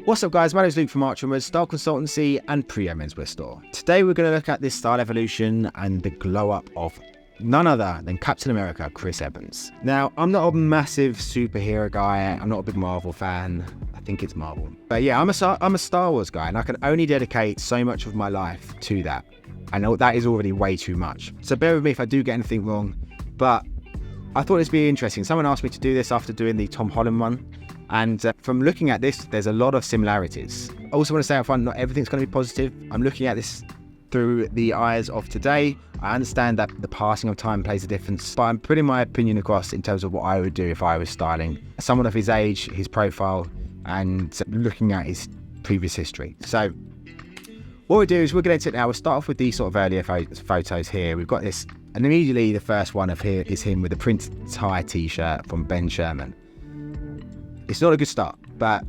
What's up guys, my name is Luke from Archer Onwards, Style Consultancy and Pre-Owned Menswear Store. Today we're going to look at this style evolution and the glow up of none other than Captain America, Chris Evans. Now, I'm not a massive superhero guy, I'm not a big Marvel fan, I think it's Marvel. But yeah, I'm a Star Wars guy and I can only dedicate so much of my life to that. I know that is already way too much. So bear with me if I do get anything wrong, but I thought this would be interesting. Someone asked me to do this after doing the Tom Holland one. And from looking at this, there's a lot of similarities. I also want to say up front, not everything's going to be positive. I'm looking at this through the eyes of today. I understand that the passing of time plays a difference, but I'm putting my opinion across in terms of what I would do if I was styling someone of his age, his profile, and looking at his previous history. So what we'll do is we'll get into it now. We'll start off with these sort of earlier photos here. We've got this, and immediately the first one of here is him with the print tie t-shirt from Ben Sherman. It's not a good start, but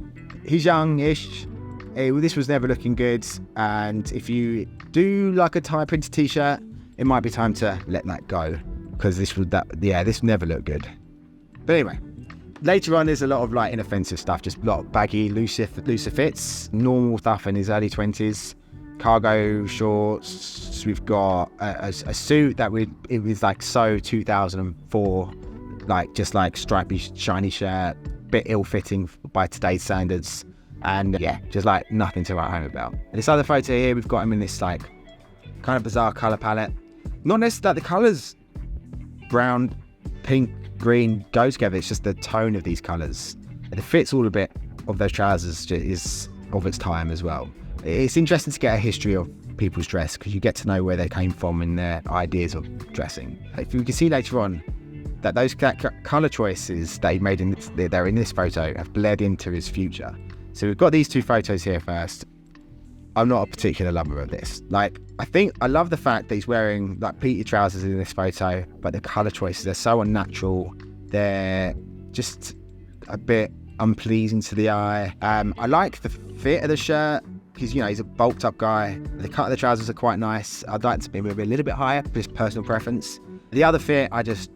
he's young-ish. This was never looking good, and if you do like a tie printed t-shirt, it might be time to let that go, because this never looked good. But anyway, later on there's a lot of like inoffensive stuff, just a lot of baggy, looser fits, normal stuff in his early 20s, cargo shorts. We've got a suit that it was like so 2004, like just like stripy, shiny shirt. Bit ill-fitting by today's standards, and yeah, just like nothing to write home about. And this other photo here, we've got him in this like kind of bizarre color palette. Not necessarily that the colors brown, pink, green go together, it's just the tone of these colors. And the fit's all a bit of those trousers is of its time as well. It's interesting to get a history of people's dress because you get to know where they came from and their ideas of dressing. If you can see later on that those colour choices that he made in this photo have bled into his future. So we've got these two photos here first. I'm not a particular lover of this. Like, I love the fact that he's wearing like pleated trousers in this photo, but the colour choices are so unnatural. They're just a bit unpleasing to the eye. I like the fit of the shirt because, you know, he's a bulked up guy. The cut of the trousers are quite nice. I'd like to be maybe a little bit higher, just personal preference. The other fit, I just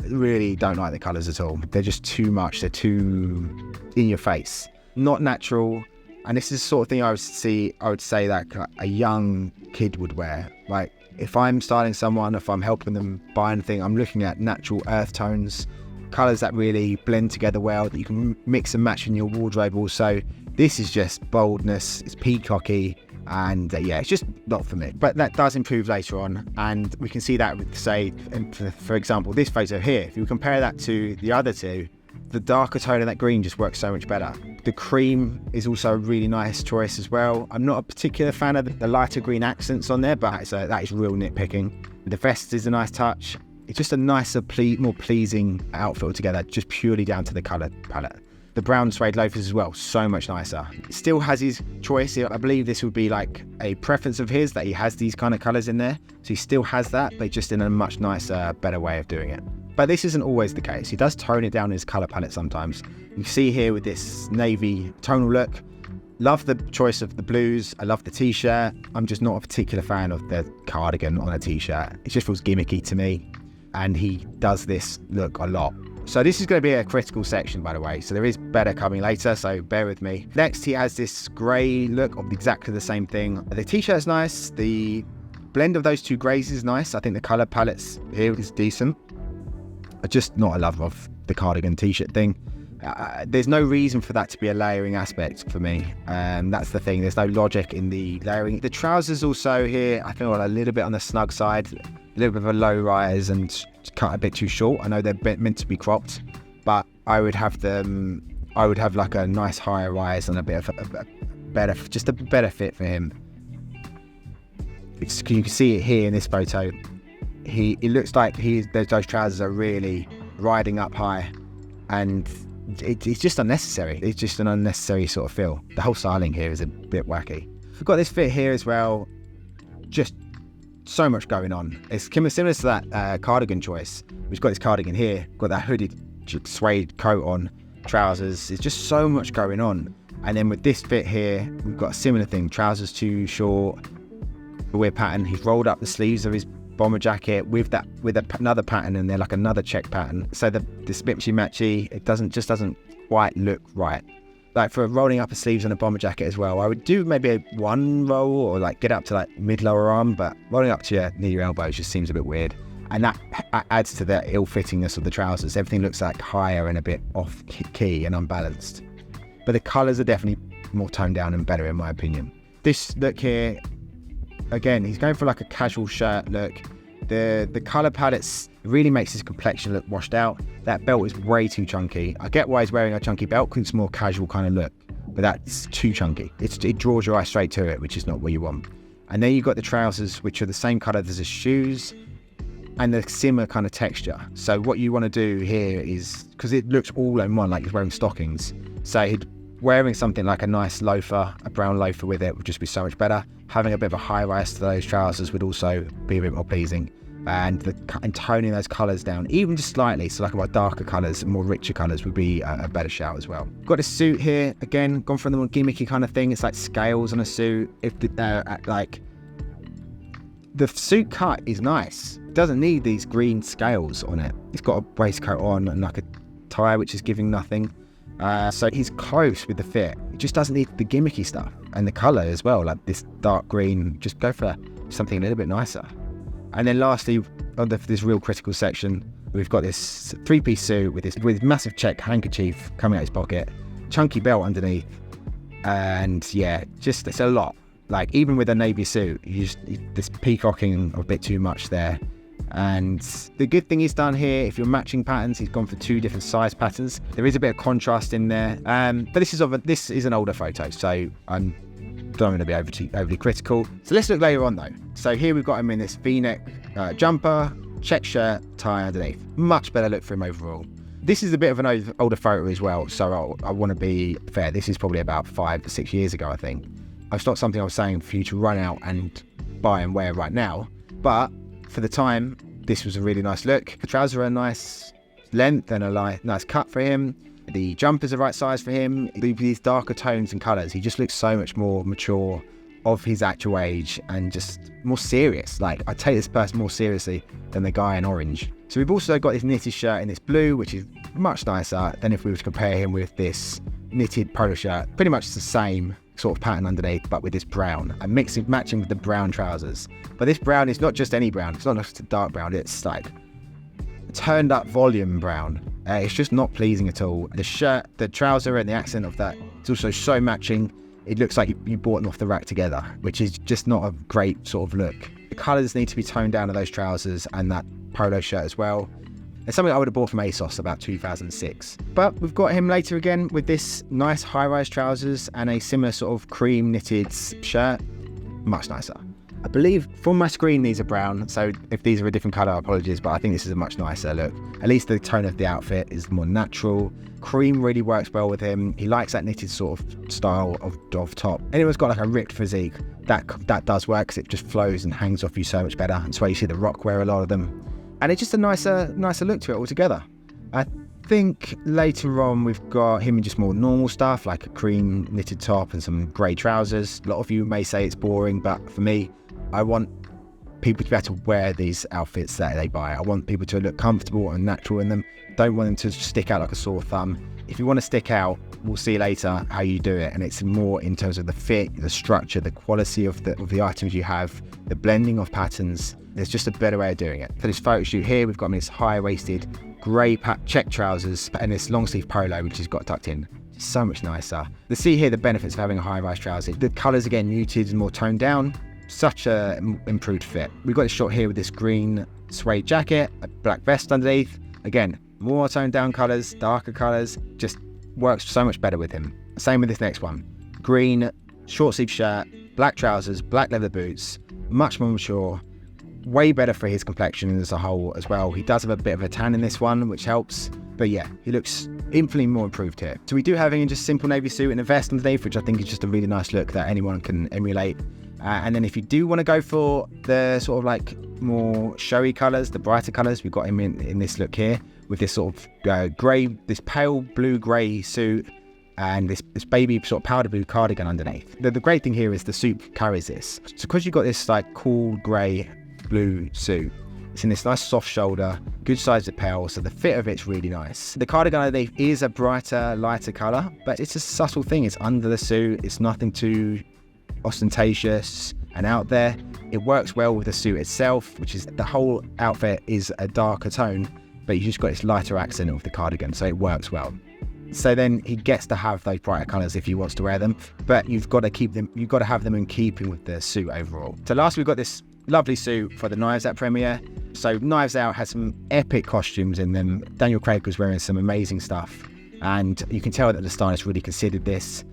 really don't like the colours at all. They're just too much. They're too in your face, not natural. And this is the sort of thing I would say that a young kid would wear. Like if I'm styling someone, if I'm helping them buy anything, I'm looking at natural earth tones, colours that really blend together well, that you can mix and match in your wardrobe also. This is just boldness, it's peacocky, and yeah, it's just not for me. But that does improve later on, and we can see that with, say, for example, this photo here. If you compare that to the other two, the darker tone of that green just works so much better. The cream is also a really nice choice as well. I'm not a particular fan of the lighter green accents on there, but that is real nitpicking. The vest is a nice touch. It's just a nicer, more pleasing outfit altogether, just purely down to the colour palette. The brown suede loafers as well, so much nicer. Still has his choice. I believe this would be like a preference of his, that he has these kind of colours in there. So he still has that, but just in a much nicer, better way of doing it. But this isn't always the case. He does tone it down in his colour palette sometimes. You see here with this navy tonal look. Love the choice of the blues. I love the t-shirt. I'm just not a particular fan of the cardigan on a t-shirt. It just feels gimmicky to me. And he does this look a lot. So this is going to be a critical section, by the way. So there is better coming later, so bear with me. Next, he has this grey look of exactly the same thing. The t-shirt's nice. The blend of those two greys is nice. I think the colour palettes here is decent. I'm just not a lover of the cardigan t-shirt thing. There's no reason for that to be a layering aspect for me. That's the thing. There's no logic in the layering. The trousers also here, I feel a little bit on the snug side. A little bit of a low rise and cut a bit too short. I know they're meant to be cropped, but I would have like a nice higher rise and a bit of a better fit for him. You can see it here in this photo. It looks like those trousers are really riding up high, and it's just unnecessary. It's just an unnecessary sort of feel. The whole styling here is a bit wacky. We've got this fit here as well. Just so much going on. It's similar to that cardigan choice. We've got this cardigan here, got that hooded suede coat on, trousers. It's just so much going on. And then with this fit here, we've got a similar thing. Trousers too short, a weird pattern. He's rolled up the sleeves of his bomber jacket with another pattern, and they're like another check pattern. So this bit matchy, it just doesn't quite look right. like for rolling up his sleeves on a bomber jacket as well, I would do maybe one roll or like get up to like mid-lower arm, but rolling up to near your elbows just seems a bit weird. And that adds to the ill-fittingness of the trousers. Everything looks like higher and a bit off key and unbalanced. But the colours are definitely more toned down and better in my opinion. This look here, again, he's going for like a casual shirt look. The colour palette really makes his complexion look washed out. That belt is way too chunky. I get why he's wearing a chunky belt because it's a more casual kind of look, but that's too chunky. It draws your eye straight to it, which is not what you want. And then you've got the trousers, which are the same colour as his shoes and the similar kind of texture. So what you want to do here is, because it looks all in one, like he's wearing stockings. So wearing something like a nice loafer, a brown loafer with it would just be so much better. Having a bit of a high rise to those trousers would also be a bit more pleasing. And toning those colours down, even just slightly, so like about darker colours, more richer colours would be a better shout as well. Got a suit here, again, gone for the more gimmicky kind of thing. It's like scales on a suit. Like the suit cut is nice. It doesn't need these green scales on it. It's got a waistcoat on and like a tie, which is giving nothing. So he's close with the fit. It just doesn't need the gimmicky stuff. And the colour as well, like this dark green, just go for something a little bit nicer. And then lastly, on this real critical section, we've got this three-piece suit with massive check handkerchief coming out his pocket, chunky belt underneath, and yeah, just it's a lot. Like even with a navy suit, this peacocking a bit too much there. And the good thing he's done here, if you're matching patterns, he's gone for 2 different size patterns. There is a bit of contrast in there, but this is an older photo, so I'm don't want to be overly critical. So let's look later on though. So here we've got him in this V-neck jumper, check shirt, tie underneath. Much better look for him overall. This is a bit of an older photo as well, so I want to be fair. This is probably about 5 to 6 years ago, I think. It's not something I was saying for you to run out and buy and wear right now, but for the time, this was a really nice look. The trousers are a nice length and a nice cut for him. The jumper's the right size for him. These darker tones and colours, he just looks so much more mature of his actual age and just more serious. Like, I take this person more seriously than the guy in orange. So we've also got this knitted shirt in this blue, which is much nicer than if we were to compare him with this knitted polo shirt. Pretty much the same sort of pattern underneath, but with this brown and matching with the brown trousers. But this brown is not just any brown. It's not just a dark brown. It's like turned up volume brown. It's just not pleasing at all. The shirt, the trouser and the accent of that, it's also so matching. It looks like you bought them off the rack together, which is just not a great sort of look. The colours need to be toned down on those trousers and that polo shirt as well. It's something I would have bought from ASOS about 2006. But we've got him later again with this nice high-rise trousers and a similar sort of cream knitted shirt. Much nicer. I believe from my screen these are brown, so if these are a different colour, apologies, but I think this is a much nicer look. At least the tone of the outfit is more natural. Cream really works well with him. He likes that knitted sort of style of top. Anyone's got like a ripped physique, that does work because it just flows and hangs off you so much better. That's why you see the Rock wear a lot of them. And it's just a nicer look to it altogether. I think later on we've got him in just more normal stuff, like a cream knitted top and some grey trousers. A lot of you may say it's boring, but for me, I want people to be able to wear these outfits that they buy. I want people to look comfortable and natural in them. Don't want them to stick out like a sore thumb. If you want to stick out, we'll see later how you do it. And it's more in terms of the fit, the structure, the quality of the items you have, the blending of patterns. There's just a better way of doing it. For this photo shoot here, we've got him in this high-waisted grey check trousers and this long-sleeve polo, which has got tucked in. So much nicer. You see here the benefits of having a high-rise trouser. The colours, again, muted and more toned down. Such a improved fit. We've got this shot here with this green suede jacket, a black vest underneath. Again, more toned down colours, darker colours, just works so much better with him. Same with this next one. Green short sleeve shirt, black trousers, black leather boots, much more mature, way better for his complexion as a whole as well. He does have a bit of a tan in this one, which helps. But yeah, he looks infinitely more improved here. So we do have him in just simple navy suit and a vest underneath, which I think is just a really nice look that anyone can emulate. And then if you do want to go for the sort of like more showy colours, the brighter colours, we've got him in this look here with this sort of grey, this pale blue-grey suit and this baby sort of powder blue cardigan underneath. The great thing here is the suit carries this. So because you've got this like cool grey blue suit, It's in this nice soft shoulder, good size lapel, so the fit of it's really nice. The cardigan underneath is a brighter, lighter colour, but it's a subtle thing. It's under the suit. It's nothing too ostentatious and out there. It works well with the suit itself, which is the whole outfit is a darker tone, but you just got this lighter accent of the cardigan, so it works well. So then he gets to have those brighter colours if he wants to wear them, but you've got to have them in keeping with the suit overall. So last we've got this lovely suit for the Knives Out premiere. So Knives Out has some epic costumes in them. Daniel Craig was wearing some amazing stuff, and you can tell that the stylist really considered this.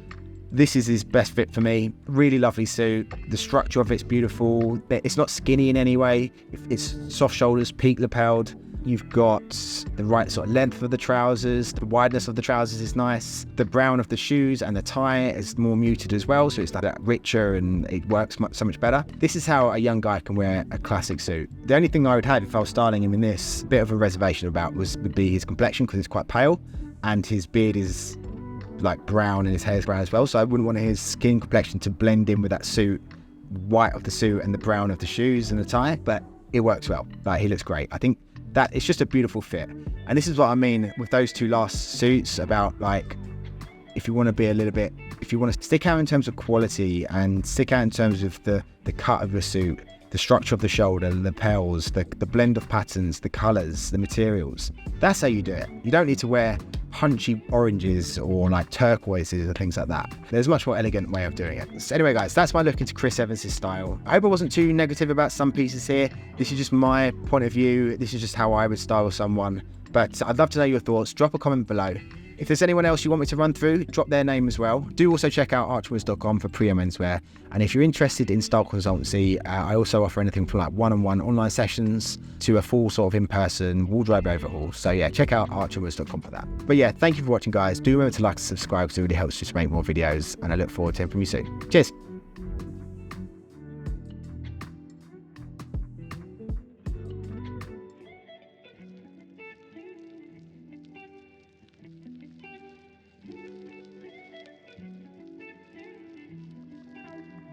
This is his best fit for me. Really lovely suit. The structure of it's beautiful. It's not skinny in any way. It's soft shoulders, peak lapelled. You've got the right sort of length of the trousers. The wideness of the trousers is nice. The brown of the shoes and the tie is more muted as well, so it's like that richer and it works so much better. This is how a young guy can wear a classic suit. The only thing I would have if I was styling him in this, bit of a reservation about, would be his complexion, because it's quite pale and his beard is like brown and his hair is brown as well, so I wouldn't want his skin complexion to blend in with that suit, white of the suit and the brown of the shoes and the tie, but it works well. Like, he looks great. I think that it's just a beautiful fit. And this is what I mean with those two last suits about, like, if you want to be a little bit, if you want to stick out in terms of quality and stick out in terms of the cut of the suit, the structure of the shoulder, the lapels, the blend of patterns, the colours, the materials, that's how you do it. You don't need to wear punchy oranges or like turquoises or things like that. There's a much more elegant way of doing it. So anyway, guys, that's my look into Chris Evans' style. I hope I wasn't too negative about some pieces here. This is just my point of view. This is just how I would style someone. But I'd love to know your thoughts. Drop a comment below. If there's anyone else you want me to run through, drop their name as well. Do also check out archerwiz.com for pre-owned menswear. And if you're interested in style consultancy, I also offer anything from like one-on-one online sessions to a full sort of in-person wardrobe overhaul. So yeah, check out archerwiz.com for that. But yeah, thank you for watching, guys. Do remember to like and subscribe because it really helps just make more videos. And I look forward to hearing from you soon. Cheers.